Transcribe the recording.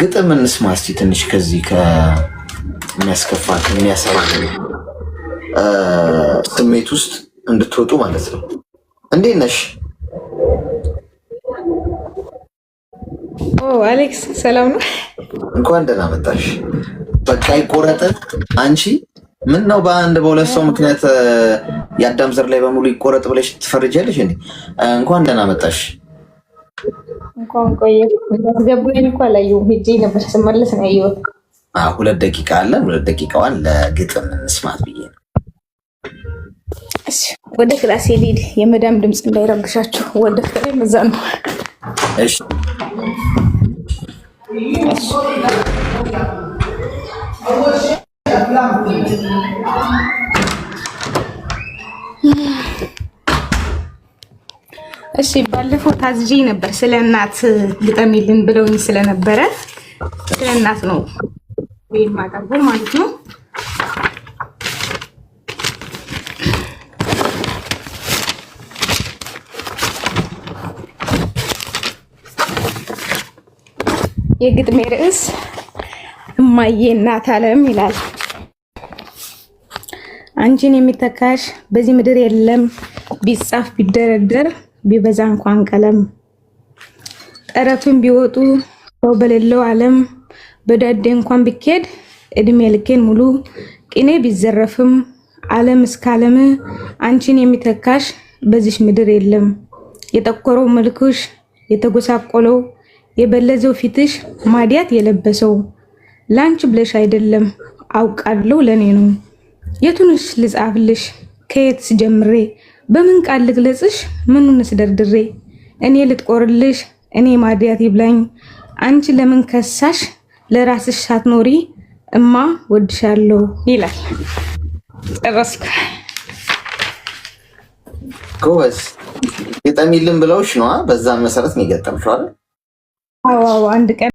ግጥም እንስማ እስቲ ትንሽ ከዚህ ከሚያስከፋ ከሚያሰራ ስሜት ውስጥ እንድትወጡ ማለት ነው። እንዴት ነሽ? አሌክስ ሰላም ነው? እንኳን ደህና መጣሽ። በቃ ይቆረጥ። አንቺ ምን ነው በአንድ በሁለት ሰው ምክንያት የአዳም ዘር ላይ በሙሉ ይቆረጥ ብለሽ ትፈርጃለሽ እንዴ? እንኳን ደህና መጣሽ። እንኳን ቆየ። ገባኝ እኮ አላየሁም። ሂጂ ነበር ስመለስ ነው ያየሁት። 2 ደቂቃ አለ። 2 ደቂቃዋን ለግጥም እንስማት ብዬ ነው። እሺ ወደ ክላስ ሊድ የመዳም ድምፅ እንዳይረብሻችሁ ወደ ፍሬ መዛ ነው። እሺ እሺ ባለፈው ታዝዤ ነበር ስለ እናት ግጠሚልን ብለውኝ ስለነበረ ስለ እናት ነው የማቀርበው ማለት ነው። የግጥሜ ርዕስ እማዬ እናት ዓለም ይላል። አንቺን የሚተካሽ በዚህ ምድር የለም፣ ቢጻፍ ቢደረደር ቢበዛ እንኳን ቀለም። ጠረቱን ቢወጡ ሰው በሌለው ዓለም፣ በዳዴ እንኳን ቢኬድ እድሜ ልኬን ሙሉ ቅኔ ቢዘረፍም ዓለም እስከ ዓለም አንቺን የሚተካሽ በዚህ ምድር የለም። የጠቆረው መልክሽ የተጎሳቆለው የበለዘው ፊትሽ ማዲያት የለበሰው ላንቺ ብለሽ አይደለም አውቃለሁ ለኔ ነው። የቱንስ ልጻፍልሽ ከየትስ ጀምሬ በምን ቃል ልግለጽሽ ምኑንስ ደርድሬ እኔ ልትቆርልሽ እኔ ማዲያት ይብላኝ አንቺ ለምን ከሳሽ ለራስሽ ሳትኖሪ እማ ወድሻለሁ ይላል። ጨረስኩ። ጎበዝ ግጠሚልን ብለውሽ ነው። በዛ መሰረት ነው የገጠምሽው አይደል? አዎ አንድ ቀን